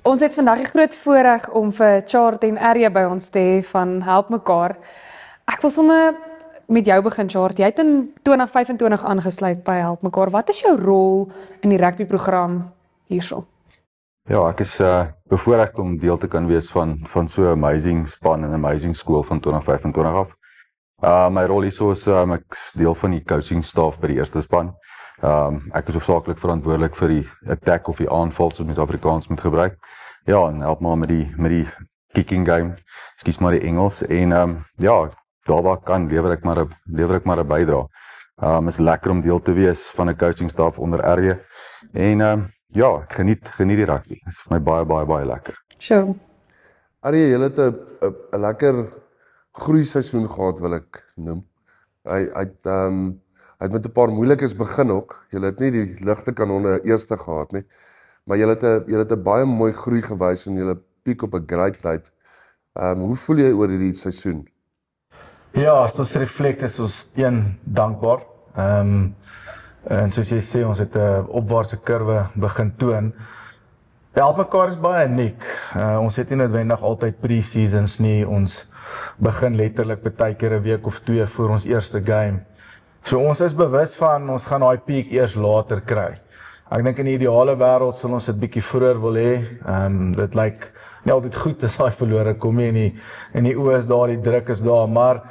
Ons het vandag die groot voorreg om vir Chart en Arya by ons te hê van Help Mekaar. Ek wil sommer met jou begin, Chart. Jy het in 2025 aangesluit by Help Mekaar. Wat is jou rol in die rugbyprogram hierso? Ja, ek is bevoorreg om deel te kan wees van so 'n amazing span en 'n amazing skool van 2025 af. My rol hierso is ek is deel van die coaching staf by die eerste span. Ek is hoofsaaklik verantwoordelik vir die attack of die aanval, soos mens Afrikaans moet gebruik. Ja, en help maar met die kicking game, ekskuus maar die Engels, en ja, daar waar kan lewer ek maar 'n bydrae. Is lekker om deel te wees van 'n coaching staf onder RW, en ja, ek geniet die rugby. Dit is vir my baie lekker. Sure. Arrie, jy het 'n lekker groeiseisoen gehad, wil ek noem. Hy het met 'n paar moeilikes begin ook. Jy het nie die ligte kanonne eerste gehad nie, maar jy het 'n baie mooi groei gewys en jy piek op 'n great tyd. Hoe voel jy oor hierdie seisoen? Ja, as ons reflect is ons dankbaar. En soos jy sê, ons het 'n opwaartse kurwe begin toon. Help Mekaar is baie uniek. Ons het nie noodwendig altyd pre-seasons nie. Ons begin letterlik baie keer 'n week of 2 voor ons eerste game. So ons is bewus van ons gaan daai piek eers later kry. Ek dink in die ideale wêreld sal ons dit bietjie vroeër wil hê. Dit lyk nie altyd goed as daai verlore kom nie en die oë is daar, die druk is daar, maar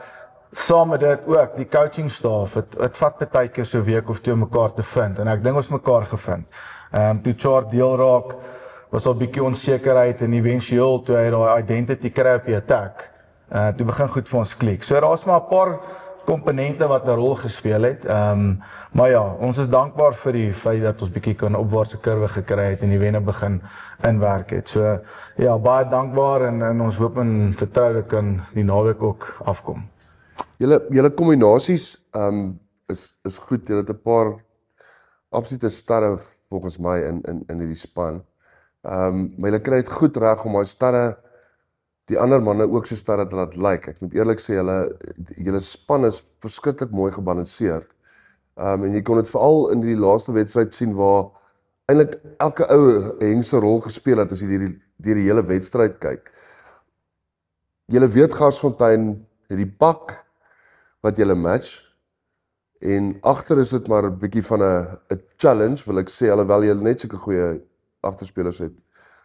saam met dit ook, die coaching staf, het vat baie keer so 'n week of 2 om mekaar te vind, en ek dink ons mekaar gevind. Toe Chart deel raak, was al bietjie onsekerheid, en eventueel toe hy daai identity kry op die attack, toe begin goed vir ons klik. So daar's maar 'n paar komponente wat 'n rol gespeel het, maar ja, ons is dankbaar vir die feit dat ons bietjie kan opwaartse kurwe gekry het en die wenne begin inwerk het. So ja, baie dankbaar, en ons hoop en vertrou dit kan die naweek ook afkom. Julle kombinasies is goed. Julle het 'n paar absolute sterre volgens my in hierdie span. Maar julle kry dit goed reg om daai sterre, die ander manne ook so sterre te laat lyk. Ek moet eerlik sê, julle span is verskriklik mooi gebalanseerd. En jy kon dit veral in die laaste wedstryd sien waar eintlik elke ou 'n hengse rol gespeel het as jy deur die hele wedstryd kyk. Julle weet Garsfontein het die pak wat julle match, en agter is dit maar 'n bietjie van 'n challenge, wil ek sê, alhoewel julle net sulke goeie agterspelers het.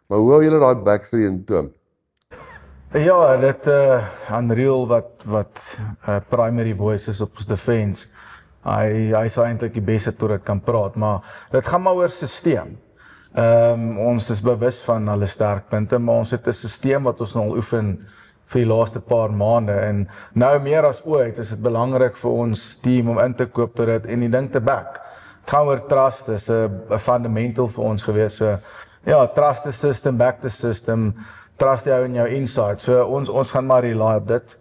Maar hoe hou julle daai back three in toom? Ja, dit Unreal wat primary voice is op ons defense. Hy is eintlik die beste toe dit kan praat, maar dit gaan maar oor stelsel. Ons is bewus van hulle sterkpunte, maar ons het 'n stelsel wat ons nou al oefen vir die laaste paar maande, en nou meer as ooit is dit belangrik vir ons team om in te koop tot dit en die ding te back. Het gaan oor trust, is 'n fundamental vir ons gewees. So ja, trust the system, back the system, trust jou in jou insight. So ons gaan maar rely op dit.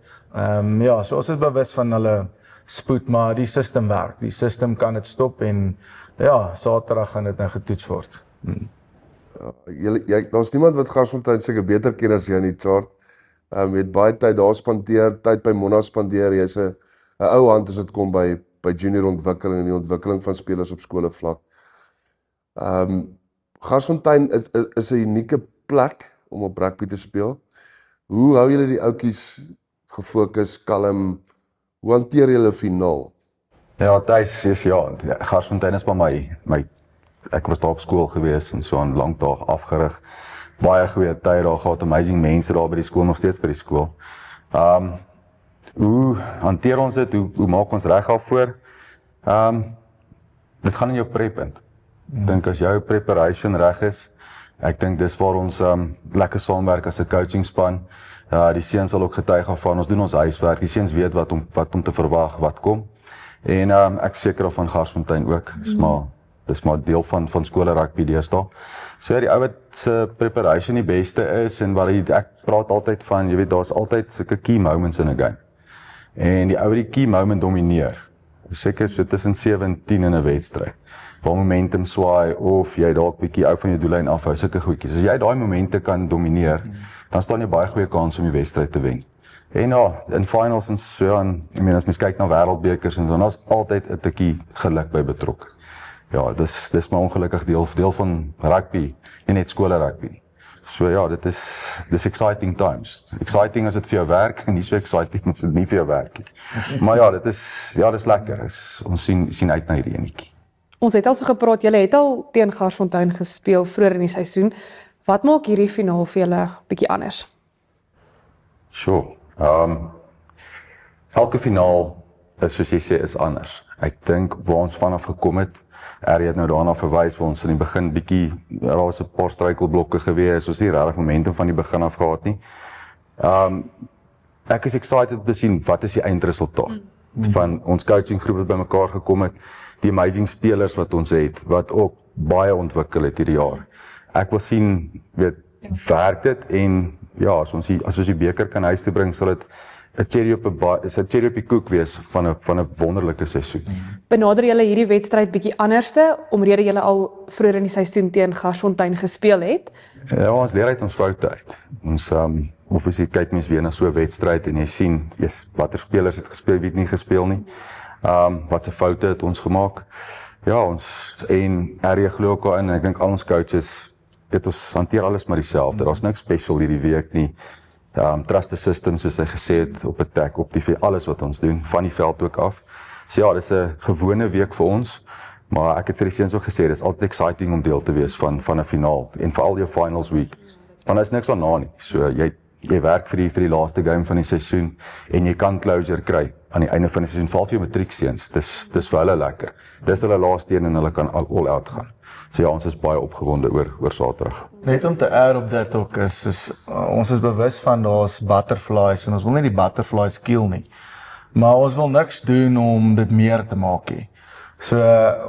Ja, so ons is bewus van hulle spoed, maar die system werk. Die system kan dit stop, en ja, Saterdag gaan dit nou getoets word. Daar's niemand wat Garsfontein seker beter ken as jy in die Chart. Jy het baie tyd daar spandeer, tyd by Mona spandeer. Jy's 'n ou hand as dit kom by junior ontwikkeling en die ontwikkeling van spelers op skole vlak. Garsfontein is 'n unieke plek om op rugby te speel. Hoe hou julle die ouetjies gefokus, kalm? Hoe hanteer julle finaal? Ja, Thys, ja, Garsfontein is maar my ek was daar op skool gewees en so aan lank daag afgerig. Baie goeie tyd daar gehad, amazing mense daar by die skool, nog steeds by die skool. Hoe hanteer ons dit? Hoe maak ons reg af voor? Dit gaan in jou prep in. Ek dink as jou preparation reg is, ek dink dis waar ons lekker saamwerk as 'n coaching span. Die seuns sal ook getuig van, ons doen ons huiswerk. Die seuns weet wat om te verwag, wat kom. En ek seker van Garsfontein ook. Dis maar deel van skole rugby deesdae. So die ou wat se preparation die beste is, en ek praat altyd van, jy weet, daar's altyd sulke key moments in 'n game. En die ou die key moment domineer. Seker so tussen 7 en 10 in 'n wedstryd. Waar momentum swaai of jy dalk bietjie ou van jou doellyn afhou, sulke goedjies. As jy daai momente kan domineer, dan staan jy baie goeie kans om die wedstryd te wen. En ja, in finals en so aan, as mens kyk na wêreldbekers en dan is altyd 'n tikkie geluk by betrokke. Ja, dis maar ongelukkig deel van rugby, nie net skole rugby nie. So ja, dis exciting times. Exciting as dit vir jou werk en nie so exciting as dit nie vir jou werk nie. Maar ja, dis lekker. Ons sien uit na hierdie enetjie. Ons het al so gepraat, julle het al teen Garsfontein gespeel vroeër in die seisoen. Wat maak hierdie finaal vir julle bietjie anders? Sure. Elke finaal is soos jy sê is anders. Ek dink waar ons vanaf gekom het, het nou daarna verwys waar ons in die begin bietjie, daar was 'n paar struikelblokke gewees, ons het nie regtig momentum van die begin af gehad nie. Ek is excited om te sien wat is die eindresultaat van ons coachinggroep wat bymekaar gekom het, die amazing spelers wat ons het, wat ook baie ontwikkel het hierdie jaar. Ek wil sien, werk dit en ja, as ons die beker kan huis toe bring, sal dit 'n cherry op die koek wees van 'n wonderlike seisoen. Benader julle hierdie wedstryd bietjie anderste, omrede julle al vroeër in die seisoen teen Garsfontein gespeel het? Ja, ons leer uit ons foute uit. Ons obviously kyk mens weer na so 'n wedstryd en jy sien, watter spelers het gespeel, wie het nie gespeel nie. Wat se foute het ons gemaak? Ja, ons en RJ glo ook daarin en ek dink al ons coaches, ons hanteer alles maar dieselfde. Daar's niks special hierdie week nie. Trust the system, soos hy gesê het, op attack, op die alles wat ons doen, van die veld ook af. So ja, dis 'n gewone week vir ons, maar ek het vir die seuns ook gesê, dis altyd exciting om deel te wees van 'n finaal, en veral jou finals week. Want daar is niks daarna nie, so jy werk vir die laaste game van die seisoen, en jy kan closure kry, aan die einde van die seisoen, val vir jou matriekseuns, dis vir hulle lekker. Dis hulle laaste een en hulle kan all out gaan. So ja, ons is baie opgewonde oor Saterdag. Net om te add op dit ook ons is bewus van daar's butterflies en ons wil nie die butterflies kill nie. Maar ons wil niks doen om dit meer te maak nie. So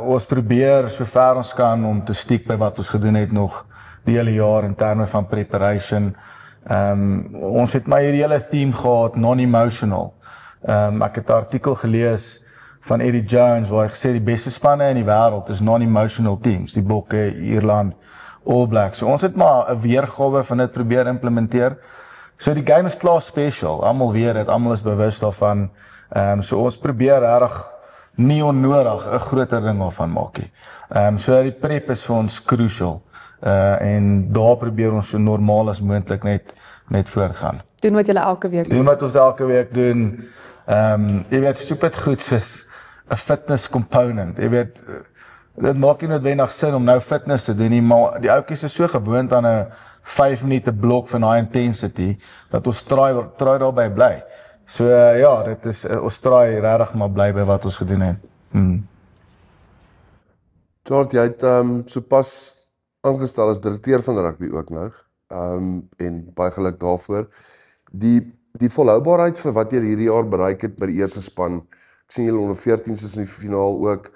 ons probeer so ver ons kan om te stiek by wat ons gedoen het nog die hele jaar in terme van preparation. Ons het maar hierdie hele theme gehad, non-emotional. Ek het 'n artikel gelees van Eddie Jones, waar hy gesê die beste spanne in die wêreld is non-emotional teams, die Bokke, Ierland, All Blacks. So ons het maar 'n weergawe van dit probeer implementeer. So die game is klaar special, almal weet dit, almal is bewus daarvan. So ons probeer regtig nie onnodig 'n groter ding daarvan maak nie. So die prep is vir ons crucial. En daar probeer ons so normaal as moontlik net voortgaan. Doen wat julle elke week doen. Doen wat ons elke week doen. Jy weet, stupid goed soos 'n fitness component. Jy weet, dit maak nie noodwendig sin om nou fitness te doen nie, maar die ouetjies is so gewoond aan 'n 5 minute blok van high intensity, dat ons try daarby bly. So ja, dit is, ons try regtig maar bly by wat ons gedoen het. George, jy het sopas aangestel as direkteur van rugby ook nou, en baie geluk daarvoor. Die volhoubaarheid vir wat jy hierdie jaar bereik het by die eerste span, ek sien julle onder 14s is in die finaal ook,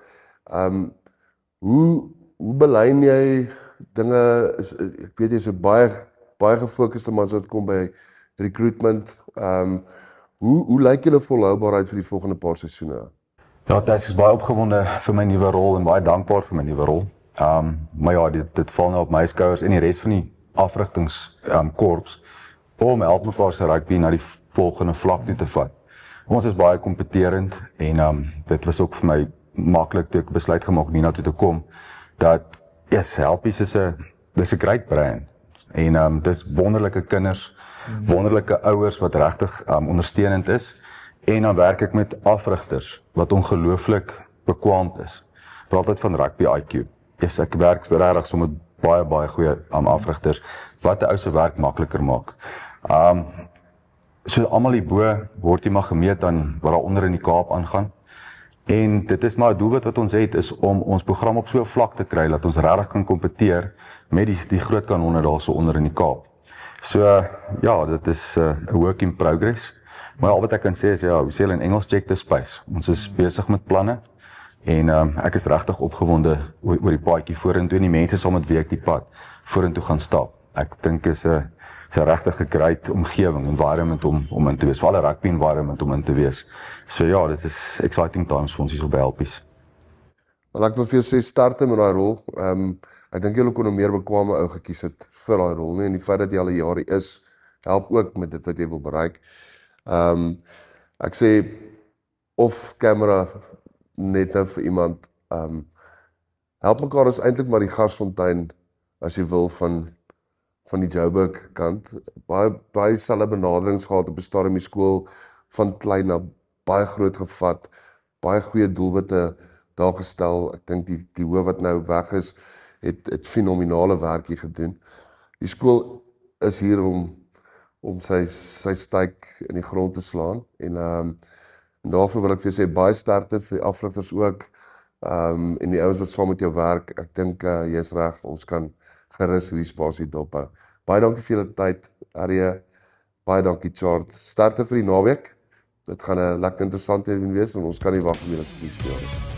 hoe belyn jy dinge, ek weet jy is so baie gefokuste mans wat kom by recruitment, hoe lyk julle volhoubaarheid vir die volgende paar seisoene? Ja, ek is baie opgewonde vir my nuwe rol en baie dankbaar vir my nuwe rol. Maar ja, dit val nou op my skouers en die res van die afrigtingskorps om help mekaar se rugby na die volgende vlak toe te vat. Ons is baie kompeterend en dit was ook vir my maklik toe ek besluit gemaak om hiernatoe te kom, dat Helpies is 'n great brand en dis wonderlike kinders, wonderlike ouers wat regtig ondersteunend is, en dan werk ek met afrigters wat ongelooflik bekwaamd is, vir altyd van rugby IQ. Ek werk regtig so met baie goeie afrigters wat 'n ou se werk makliker maak. So almal hierbo word jy maar gemeet aan wat daar onder in die Kaap aangaan. En dit is maar 'n doelwit wat ons het, is om ons program op so 'n vlak te kry dat ons regtig kan kompeteer met die groot kanonne daar so onder in die Kaap. So ja, dit is 'n work in progress. Maar al wat ek kan sê is ja, we sê in Engels, check the space. Ons is besig met planne en ek is regtig opgewonde oor die paadjie vorentoe en die mense saam met wie ek die pad vorentoe gaan stap. Ek dink is 'n regtig 'n great omgewing, environment om in te wees, veral 'n rugby environment om in te wees. So ja, dit is exciting times vir ons hier op by Helpies. Wel, ek wil vir jou sê, starte met daai rol. Ek dink jy kon 'n meer bekwame ou gekies het vir daai rol, nie? En die feit dat jy al 'n jaar hier is, help ook met dit wat jy wil bereik. Ek sê, of camera net nou vir iemand, help mekaar is eintlik maar die Garsfontein, as jy wil, van van die Joburg kant. Baie selfe benaderings gehad op 'n stadium die skool van klein na baie groot gevat, baie goeie doelwitte daar gestel. Ek dink die hoof wat nou weg is, het fenominale werk hier gedoen. Die skool is hier om sy styk in die grond te slaan en daarvoor wil ek vir jou sê baie sterkte vir die afrigters ook en die ouens wat saam met jou werk. Ek dink jy's reg, ons kan gerus hierdie spasie dophou. Baie dankie vir julle tyd, Arrie. Baie dankie, Chart. Sterkte vir die naweek. Dit gaan 'n lekker interessante een wees en ons kan nie wag om julle te sien speel nie.